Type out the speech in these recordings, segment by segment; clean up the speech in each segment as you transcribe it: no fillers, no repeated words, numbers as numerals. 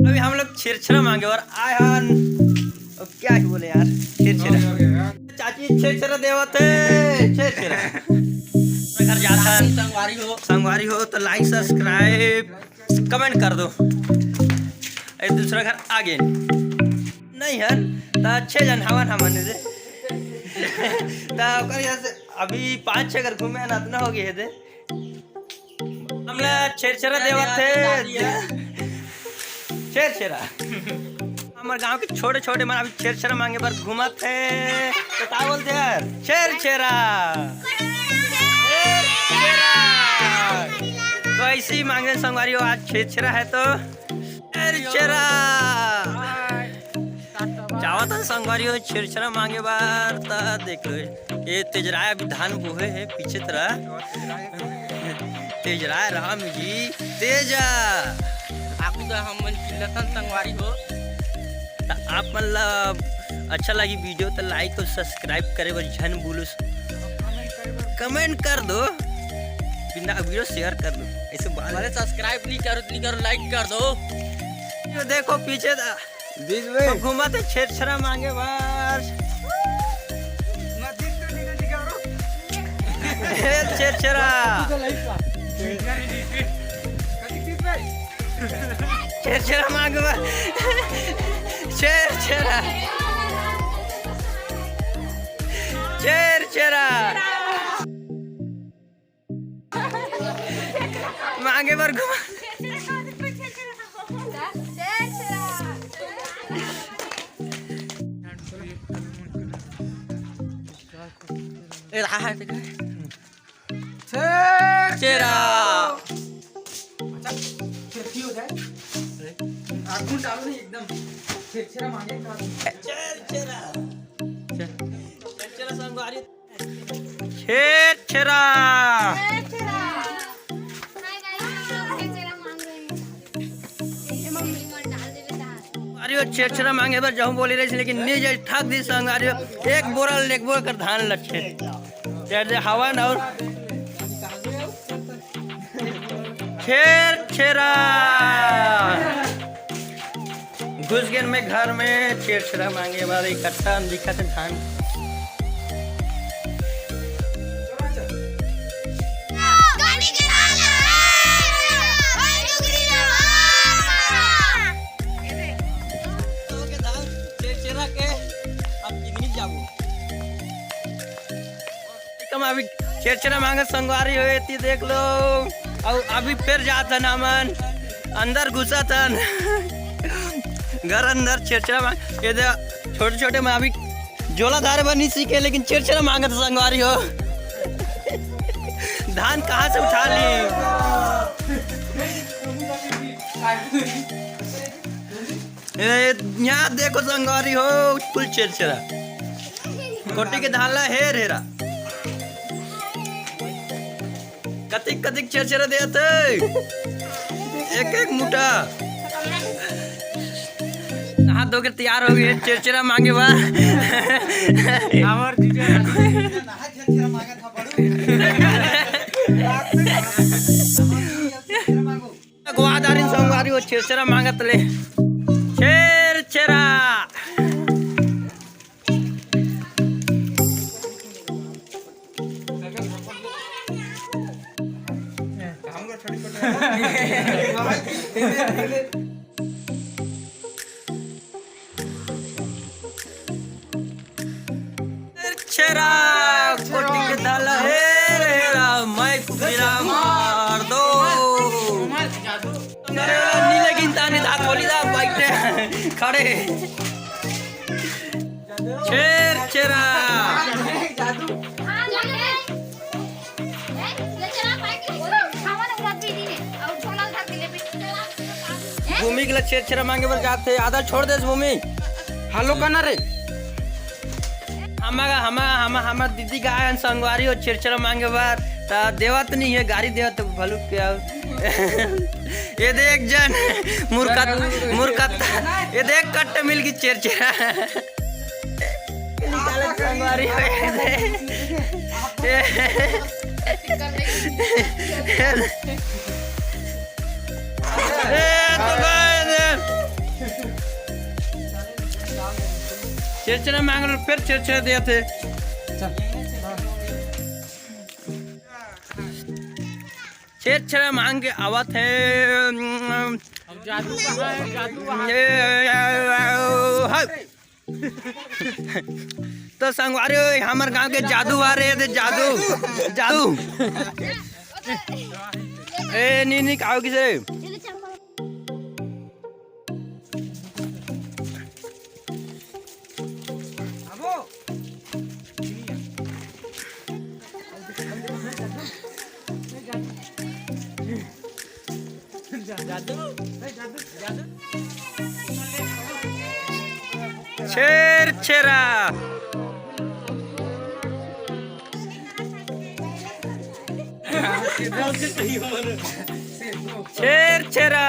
अभी हम लोग छिरछरा मांगे और आए हन। अब क्या ही बोले यार, छिरछरा चाची छिरछरा देवत है। छिरछरा घर जाता संगवारी हो तो लाइक सब्सक्राइब कमेंट कर दो। एक दूसरा घर आगे नहीं है तो अच्छे जन हवन हमन से अभी 5-6 घर घूमे ना हो गए थे। हमला छिरछरा देवत थे। छिरछरा हमारे गांव के छोटे छोटे मन अभी छिरछरा मांगे पर घूमत है तो क्या बोलते यार, छिरछरा तो ऐसे ही मांगे संगवारी हो। आज छिरछरा है तो छिरछरा चावा था संगवारी हो छिरछरा मांगे बार ता देख लो। ये तेजराय अभी धान बोहे है पीछे तरह। तेजराय राम जी तेजा आपको तो हम मन चिल्लतन संगवारी हो। आप मतलब अच्छा लगी वीडियो तो लाइक और सब्सक्राइब करे बर झन बोलो, कमेंट कर दो, बिना वीडियो शेयर कर दो। ऐसे अरे सब्सक्राइब नहीं करो लाइक कर दो। जो देखो पीछे तो घुमा थे छिरछरा मांगे बस। छिरछरा छिरछरा मांगे बस। छिरछरा छिरछरा मांगे पर घुमा। छिरछरा छिरछरा अरे छिरछरा मांगे पर जाऊँ बोली रही लेकिन नहीं जाए ठाक दी संग। अरे एक बोरा कर धान लच्छे हवन और छिरछरा घुस गए में घर में। छिरछरा मांगे बाद इकट्ठा दिखा थे धान। अभी छिरछरा मांगे संगवारी हुए थी देख लो। और अभी फिर जाता ना मन अंदर घुसा था घर अंदर। छिरछरा मांग ये छोटे छोटे में अभी जोलाधार बनी सीखे लेकिन छिरछरा मांगे तो संगवारी हो। धान कहाँ से उठा ली। यहाँ देखो संगवारी हो फुल छिरछरा कोटी के धान ला हेर हेरा कतिक कतिक छिरछरा देते एक एक मुठा। हाथ धो के तैयार हो गए छिरछरा मांगे बा। गुआदारी संगवारी हो छिरछरा मांगत ले। छिरछरा छिरछरा कोटी के दाल हेरा मैं कुबीरा मार दो। नीले गिनता ने दांत खोली दा बैठे खड़े। छिरछरा भूमि के लिए छिरछरा मांगे पर जाते आधा छोड़ दे भूमि। हेलो कना रे हमारा दीदी का आयन संगवारी और छिरछरा मांगे बार देवत नहीं है गाड़ी देवत भलू क्या। ये देख जन मुर्खत ये देख कट्टे मिल गई छिरछरा संगवारी तो छेरछेरा मांग लो फिर छेरछेरा दिया थे छेरछेरा मांग के आवा थे जादू कहाँ है? जादू कहाँ है? तो संगवारी हमार गांव के जादू आ रहे थे जादू जादू ए नी खाओ किसे छेरछेरा छेरछेरा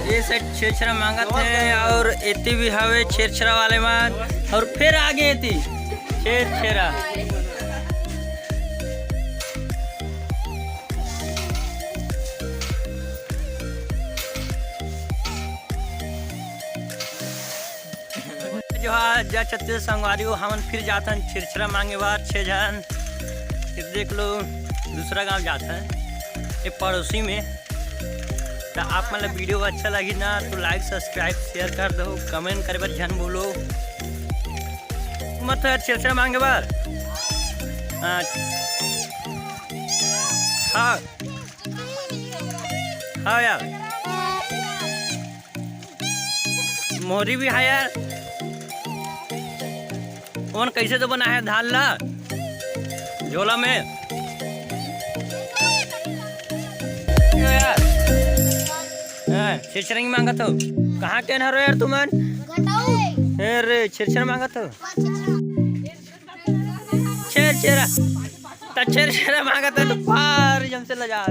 ये सेट छेरछेरा मांगा थे और एती भी हवे छेरछेरा वाले मान और फिर आगे एती छेरछेरा जो है जा छत्तीस संगवारी हो हमन फिर जातन छेरछेरा मांगे बार 6 जन फिर देख लो दूसरा गांव जाता है ये पड़ोसी में तो आप मतलब वीडियो अच्छा लगी ना तो लाइक सब्सक्राइब शेयर कर दो कमेंट करे बार जन बोलो मत छेरछेरा मांगे बार हाँ हाँ यार मोहरी भी है यार कौन कैसे तो बना है धान ला झोला में यार छेरछेरा मांगा तो कहाँ के न यार तुमन अरे छेरछेरा मांगा तो छेरछेरा मांगा तो पार जम से लजा